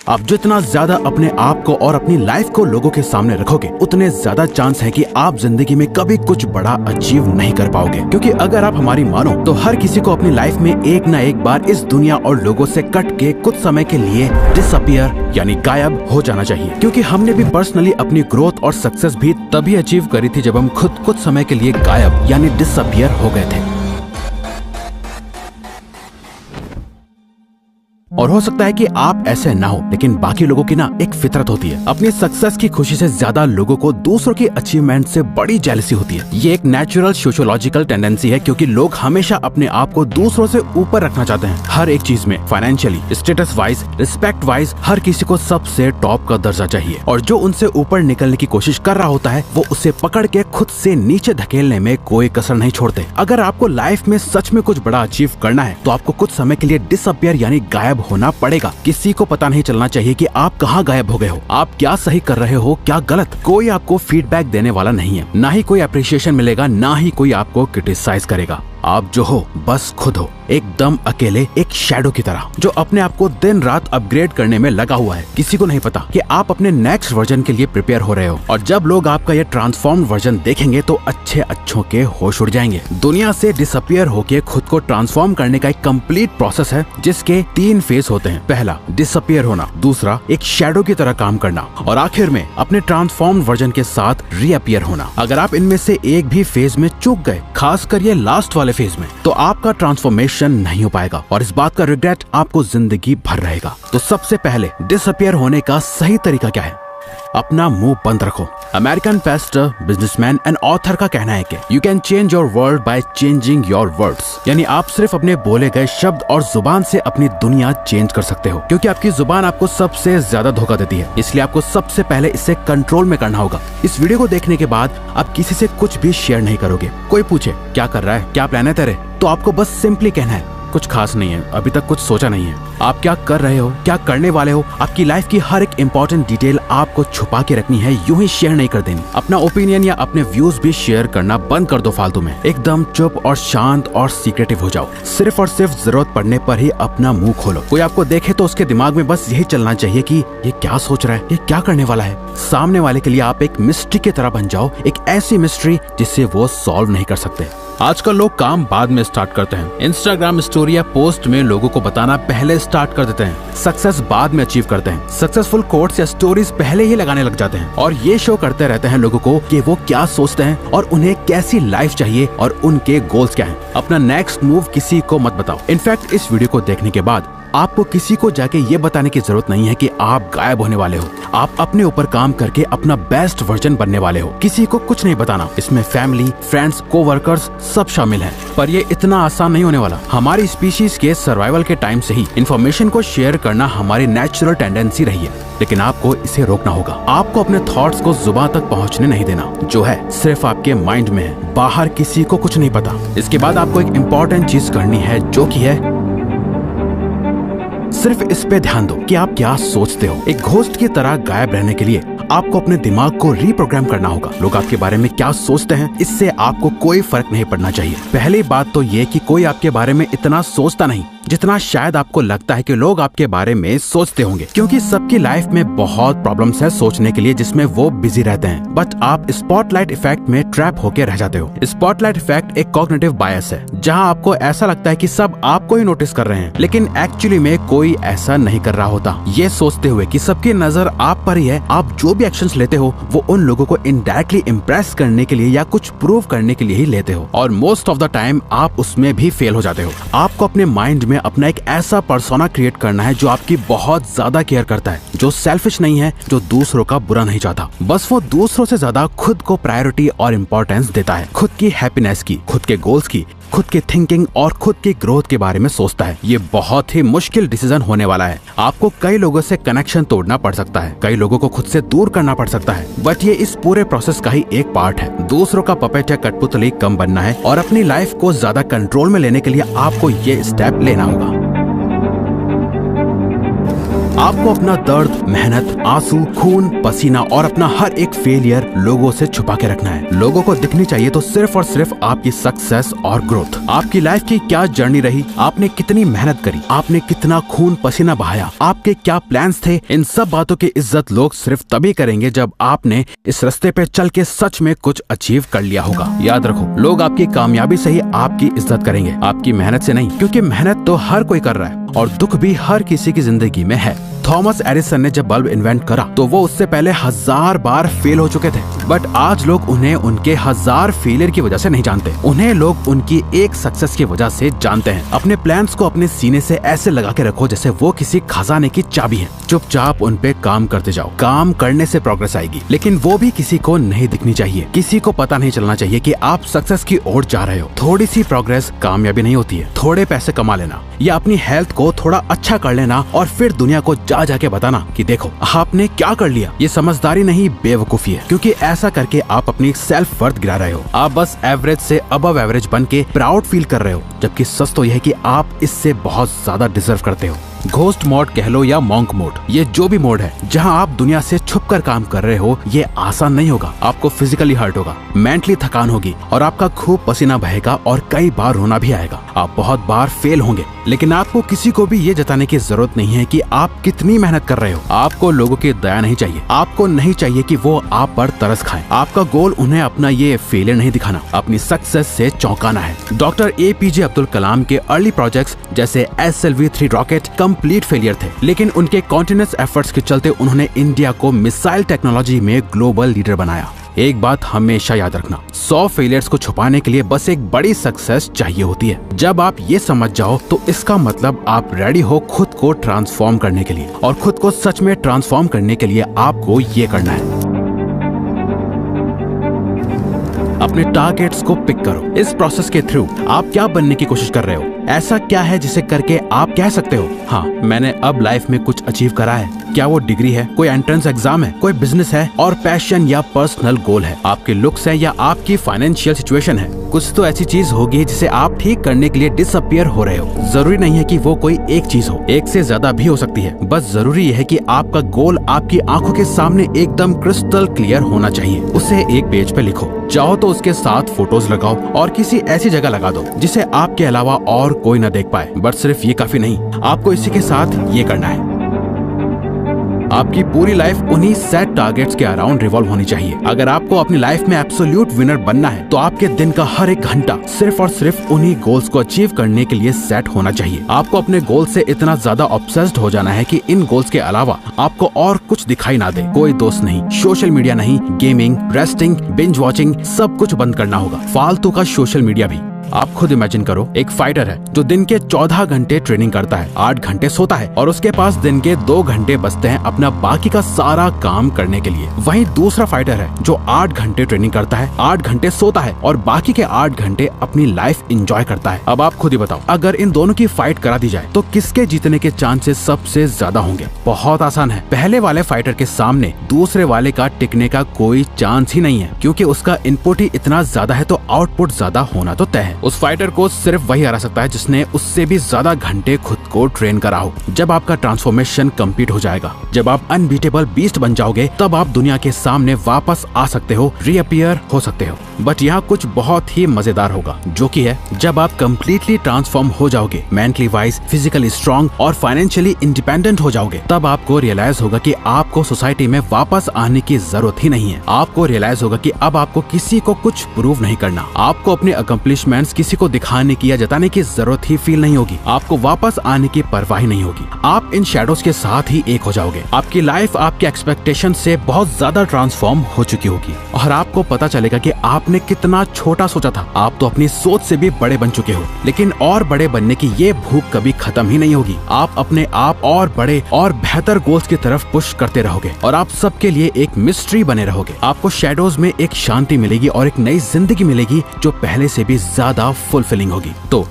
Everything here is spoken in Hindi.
आप जितना ज्यादा अपने आप को और अपनी लाइफ को लोगों के सामने रखोगे, उतने ज्यादा चांस है कि आप जिंदगी में कभी कुछ बड़ा अचीव नहीं कर पाओगे। क्योंकि अगर आप हमारी मानो तो हर किसी को अपनी लाइफ में एक ना एक बार इस दुनिया और लोगों से कट के कुछ समय के लिए डिसअपियर यानी गायब हो जाना चाहिए। क्योंकि हमने भी पर्सनली अपनी ग्रोथ और सक्सेस भी तभी अचीव करी थी जब हम खुद कुछ समय के लिए गायब यानी डिसअपियर हो गए थे। और हो सकता है कि आप ऐसे ना हो, लेकिन बाकी लोगों की ना एक फितरत होती है। अपनी सक्सेस की खुशी से ज्यादा लोगों को दूसरों की अचीवमेंट से बड़ी जेलसी होती है। ये एक नेचुरल सोशियोलॉजिकल टेंडेंसी है, क्योंकि लोग हमेशा अपने आप को दूसरों से ऊपर रखना चाहते हैं। हर एक चीज में, financially, status wise, respect wise, हर किसी को सबसे टॉप का दर्जा चाहिए। और जो उनसे ऊपर निकलने की कोशिश कर रहा होता है, वो उसे पकड़ के खुद से नीचे धकेलने में कोई कसर नहीं छोड़ते। अगर आपको लाइफ में सच में कुछ बड़ा अचीव करना है, तो आपको कुछ समय के लिए डिसअपियर यानी गायब होना पड़ेगा। किसी को पता नहीं चलना चाहिए कि आप कहाँ गायब हो गए हो, आप क्या सही कर रहे हो, क्या गलत। कोई आपको फीडबैक देने वाला नहीं है, ना ही कोई अप्रिशिएशन मिलेगा, ना ही कोई आपको क्रिटिसाइज करेगा। आप जो हो बस खुद हो, एकदम अकेले, एक शैडो की तरह, जो अपने आप को दिन रात अपग्रेड करने में लगा हुआ है। किसी को नहीं पता कि आप अपने नेक्स्ट वर्जन के लिए प्रिपेयर हो रहे हो। और जब लोग आपका ये ट्रांसफॉर्म्ड वर्जन देखेंगे तो अच्छों के होश उड़ जाएंगे। दुनिया से डिसअपियर होके खुद को ट्रांसफॉर्म करने का एक कंप्लीट प्रोसेस है, जिसके 3 फेज होते हैं। पहला डिसअपियर होना, दूसरा एक शैडो की तरह काम करना, और आखिर में अपने ट्रांसफॉर्म्ड वर्जन के साथ रीअपियर होना। अगर आप इनमें से एक भी फेज में चूक गए, खासकर ये लास्ट वाले फेज में, तो आपका ट्रांसफॉर्मेशन नहीं हो पाएगा और इस बात का रिग्रेट आपको जिंदगी भर रहेगा। तो सबसे पहले डिसअपियर होने का सही तरीका क्या है? अपना मुंह बंद रखो। American Pasteur, businessman and author का कहना है कि you can change your world by changing your words, यानी आप सिर्फ अपने बोले गए शब्द और जुबान से अपनी दुनिया चेंज कर सकते हो। क्योंकि आपकी जुबान आपको सबसे ज्यादा धोखा देती है, इसलिए आपको सबसे पहले इसे कंट्रोल में करना होगा। इस वीडियो को देखने के बाद आप किसी से कुछ भी शेयर नहीं करोगे। कोई पूछे क्या कर रहा है, क्या प्लान है तेरे, तो आपको बस सिंपली कहना है कुछ खास नहीं है, अभी तक कुछ सोचा नहीं है। आप क्या कर रहे हो, क्या करने वाले हो, आपकी लाइफ की हर एक इंपॉर्टेंट डिटेल आपको छुपा के रखनी है, यूं ही शेयर नहीं कर देनी। अपना ओपिनियन या अपने व्यूज भी शेयर करना बंद कर दो फालतू में। एकदम चुप और शांत और सीक्रेटिव हो जाओ। सिर्फ और सिर्फ जरूरत पड़ने पर ही अपना मुंह खोलो। कोई आपको देखे तो उसके दिमाग में बस यही चलना चाहिए कि ये क्या सोच रहा है, ये क्या करने वाला है। सामने वाले के लिए आप एक मिस्ट्री की तरह बन जाओ, एक ऐसी मिस्ट्री जिसे वो सॉल्व नहीं कर सकते। आजकल लोग काम बाद में स्टार्ट करते हैं। इंस्टाग्राम स्टोरी या पोस्ट में लोगों को बताना पहले स्टार्ट कर देते हैं। सक्सेस बाद में अचीव करते हैं। सक्सेसफुल कोट्स या स्टोरीज पहले ही लगाने लग जाते हैं और ये शो करते रहते हैं लोगों को कि वो क्या सोचते हैं और उन्हें कैसी लाइफ चाहिए और उनके गोल्स क्या हैं। अपना नेक्स्ट मूव किसी को मत बताओ। इनफैक्ट इस वीडियो को देखने के बाद आपको किसी को जाके ये बताने की जरूरत नहीं है कि आप गायब होने वाले हो। आप अपने ऊपर काम करके अपना बेस्ट वर्जन बनने वाले हो। किसी को कुछ नहीं बताना। इसमें फैमिली, फ्रेंड्स, कोवर्कर्स सब शामिल हैं। पर ये इतना आसान नहीं होने वाला। हमारी स्पीशीज के सर्वाइवल के टाइम से ही इंफॉर्मेशन को शेयर करना हमारी नेचुरल टेंडेंसी रही है, लेकिन आपको इसे रोकना होगा। आपको अपने थॉट्स को जुबान तक पहुंचने नहीं देना। जो है सिर्फ आपके माइंड में है, बाहर किसी को कुछ नहीं पता। इसके बाद आपको एक इम्पोर्टेंट चीज करनी है, जो की है सिर्फ इस पे ध्यान दो कि आप क्या सोचते हो। एक घोस्ट की तरह गायब रहने के लिए आपको अपने दिमाग को रीप्रोग्राम करना होगा। लोग आपके बारे में क्या सोचते हैं, इससे आपको कोई फर्क नहीं पड़ना चाहिए। पहली बात तो ये कि कोई आपके बारे में इतना सोचता नहीं जितना शायद आपको लगता है कि लोग आपके बारे में सोचते होंगे। क्योंकि सबकी लाइफ में बहुत प्रॉब्लम्स है सोचने के लिए, जिसमें वो बिजी रहते हैं। बट आप स्पॉटलाइट इफेक्ट में ट्रैप होकर रह जाते हो। स्पॉटलाइट इफेक्ट एक कॉग्निटिव बायस है, जहां आपको ऐसा लगता है कि सब आपको ही नोटिस कर रहे हैं, लेकिन एक्चुअली में कोई ऐसा नहीं कर रहा होता। ये सोचते हुए कि सबकी नजर आप पर ही है, आप जो भी एक्शंस लेते हो वो उन लोगों को इनडायरेक्टली इम्प्रेस करने के लिए या कुछ प्रूव करने के लिए ही लेते हो, और मोस्ट ऑफ द टाइम आप उसमें भी फेल हो जाते हो। आपको अपने माइंड में अपना एक ऐसा पर्सोना क्रिएट करना है जो आपकी बहुत ज्यादा केयर करता है, जो सेल्फिश नहीं है, जो दूसरों का बुरा नहीं चाहता। बस वो दूसरों से ज्यादा खुद को प्रायोरिटी और इम्पोर्टेंस देता है। खुद की हैप्पीनेस की, खुद के गोल्स की, खुद की थिंकिंग और खुद की ग्रोथ के बारे में सोचता है। ये बहुत ही मुश्किल डिसीजन होने वाला है। आपको कई लोगों से कनेक्शन तोड़ना पड़ सकता है, कई लोगों को खुद से दूर करना पड़ सकता है, बट ये इस पूरे प्रोसेस का ही एक पार्ट है। दूसरों का पपेट या कठपुतली कम बनना है और अपनी लाइफ को ज्यादा कंट्रोल में लेने के लिए आपको ये स्टेप लेना होगा। आपको अपना दर्द, मेहनत, आंसू, खून, पसीना और अपना हर एक फेलियर लोगों से छुपा के रखना है। लोगों को दिखनी चाहिए तो सिर्फ और सिर्फ आपकी सक्सेस और ग्रोथ। आपकी लाइफ की क्या जर्नी रही, आपने कितनी मेहनत करी, आपने कितना खून पसीना बहाया, आपके क्या प्लान्स थे, इन सब बातों की इज्जत लोग सिर्फ तभी करेंगे जब आपने इस रास्ते पे चल के सच में कुछ अचीव कर लिया होगा। याद रखो, लोग आपकी कामयाबी से ही आपकी इज्जत करेंगे, आपकी मेहनत से नहीं, क्योंकि मेहनत तो हर कोई कर रहा है और दुख भी हर किसी की जिंदगी में है। थॉमस एडिसन ने जब बल्ब इन्वेंट करा तो वो उससे पहले 1000 बार फेल हो चुके थे, बट आज लोग उन्हें उनके 1000 फेलियर की वजह से नहीं जानते, उन्हें लोग उनकी एक सक्सेस की वजह से जानते हैं। अपने प्लान्स को अपने सीने से ऐसे लगा के रखो जैसे वो किसी खजाने की चाबी है। चुपचाप उन पे काम करते जाओ, काम करने से प्रोग्रेस आएगी, लेकिन वो भी किसी को नहीं दिखनी चाहिए। किसी को पता नहीं चलना चाहिए कि आप सक्सेस की ओर जा रहे हो। थोड़ी सी प्रोग्रेस कामयाबी नहीं होती है। थोड़े पैसे कमा लेना या अपनी हेल्थ को थोड़ा अच्छा कर लेना और फिर दुनिया को जाके बताना कि देखो आपने क्या कर लिया, ये समझदारी नहीं, बेवकूफी है, क्योंकि ऐसा करके आप अपनी सेल्फ वर्थ गिरा रहे हो। आप बस एवरेज से अबव एवरेज बन के प्राउड फील कर रहे हो, जबकि सच तो यह है कि आप इससे बहुत ज्यादा डिजर्व करते हो। घोस्ट मोड कह लो या मॉन्क मोड, ये जो भी मोड है जहां आप दुनिया से छुपकर काम कर रहे हो, ये आसान नहीं होगा। आपको फिजिकली हर्ट होगा, मेंटली थकान होगी और आपका खूब पसीना बहेगा और कई बार रोना भी आएगा। आप बहुत बार फेल होंगे, लेकिन आपको किसी को भी ये जताने की जरूरत नहीं है कि आप कितनी मेहनत कर रहे हो। आपको लोगों की दया नहीं चाहिए, आपको नहीं चाहिए कि वो आप पर तरस खाएं। आपका गोल उन्हें अपना ये फेलियर नहीं दिखाना, अपनी सक्सेस से चौंकाना है। डॉक्टर APJ अब्दुल कलाम के अर्ली प्रोजेक्ट्स जैसे SLV-3 रॉकेट कंप्लीट फेलियर थे, लेकिन उनके कॉन्टिन्यूअस एफर्ट्स के चलते उन्होंने इंडिया को मिसाइल टेक्नोलॉजी में ग्लोबल लीडर बनाया। एक बात हमेशा याद रखना, 100 फेलियर्स को छुपाने के लिए बस एक बड़ी सक्सेस चाहिए होती है। जब आप ये समझ जाओ तो इसका मतलब आप रेडी हो खुद को ट्रांसफॉर्म करने के लिए, और खुद को सच में ट्रांसफॉर्म करने के लिए आपको ये करना है। अपने टारगेट्स को पिक करो। इस प्रोसेस के थ्रू आप क्या बनने की कोशिश कर रहे हो? ऐसा क्या है जिसे करके आप कह सकते हो, हाँ मैंने अब लाइफ में कुछ अचीव करा है? क्या वो डिग्री है, कोई एंट्रेंस एग्जाम है, कोई बिजनेस है और पैशन या पर्सनल गोल है, आपके लुक्स है या आपकी फाइनेंशियल सिचुएशन है? कुछ तो ऐसी चीज होगी जिसे आप ठीक करने के लिए डिसअपियर हो रहे हो। जरूरी नहीं है कि वो कोई एक चीज हो, एक से ज्यादा भी हो सकती है। बस जरूरी है कि आपका गोल आपकी आंखों के सामने एकदम क्रिस्टल क्लियर होना चाहिए। उसे एक पेज पे लिखो, चाहो तो उसके साथ फोटोज लगाओ और किसी ऐसी जगह लगा दो जिसे आपके अलावा और कोई न देख पाए। बट सिर्फ ये काफी नहीं, आपको इसी के साथ ये करना है। आपकी पूरी लाइफ उन्हीं सेट टारगेट्स के अराउंड रिवॉल्व होनी चाहिए। अगर आपको अपनी लाइफ में एब्सोल्यूट विनर बनना है तो आपके दिन का हर एक घंटा सिर्फ और सिर्फ उन्हीं गोल्स को अचीव करने के लिए सेट होना चाहिए। आपको अपने गोल से इतना ज्यादा ऑब्सेस्ड हो जाना है कि इन गोल्स के अलावा आपको और कुछ दिखाई ना दे। कोई दोस्त नहीं, सोशल मीडिया नहीं, गेमिंग, रेस्टिंग, बिंज वॉचिंग, सब कुछ बंद करना होगा, फालतू का सोशल मीडिया भी। आप खुद इमेजिन करो, एक फाइटर है जो दिन के 14 घंटे ट्रेनिंग करता है, 8 घंटे सोता है और उसके पास दिन के 2 घंटे बचते हैं अपना बाकी का सारा काम करने के लिए। वहीं दूसरा फाइटर है जो 8 घंटे ट्रेनिंग करता है, 8 घंटे सोता है और बाकी के 8 घंटे अपनी लाइफ एंजॉय करता है। अब आप खुद ही बताओ, अगर इन दोनों की फाइट करा दी जाए तो किसके जीतने के चांसेस सबसे ज्यादा होंगे? बहुत आसान है, पहले वाले फाइटर के सामने दूसरे वाले का टिकने का कोई चांस ही नहीं है, क्योंकि उसका इनपुट ही इतना ज्यादा है तो आउटपुट ज्यादा होना तो तय है। उस फाइटर को सिर्फ वही हरा सकता है जिसने उससे भी ज्यादा घंटे खुद को ट्रेन करा हो। जब आपका ट्रांसफॉर्मेशन कंप्लीट हो जाएगा, जब आप अनबीटेबल बीस्ट बन जाओगे, तब आप दुनिया के सामने वापस आ सकते हो, रीअपियर हो सकते हो। बट यहाँ कुछ बहुत ही मजेदार होगा, जो कि है जब आप कम्प्लीटली ट्रांसफॉर्म हो जाओगे, मेंटली वाइज, फिजिकली स्ट्रॉन्ग और फाइनेंशियली इंडिपेंडेंट हो जाओगे, तब आपको रियलाइज होगा कि आपको सोसाइटी में वापस आने की जरूरत ही नहीं है। आपको रियलाइज होगा कि अब आपको किसी को कुछ प्रूव नहीं करना, आपको अपने अकम्प्लिशमेंट्स किसी को दिखाने की या जताने की जरूरत ही फील नहीं होगी, आपको वापस आने की परवाह नहीं होगी। आप इन शैडोज के साथ ही एक हो जाओगे। आपकी लाइफ आपके एक्सपेक्टेशन से बहुत ज्यादा ट्रांसफॉर्म हो चुकी होगी और आपको पता चलेगा कि आपने कितना छोटा सोचा था। आप तो अपनी सोच से भी बड़े बन चुके हो, लेकिन और बड़े बनने की ये भूख कभी खत्म ही नहीं होगी। आप अपने आप और बड़े और बेहतर गोल्स की तरफ पुश करते रहोगे और आप सबके लिए एक मिस्ट्री बने रहोगे। आपको शैडोज में एक शांति मिलेगी और एक नई जिंदगी मिलेगी जो पहले से भी ज्यादा फुलफिलिंग होगी। तो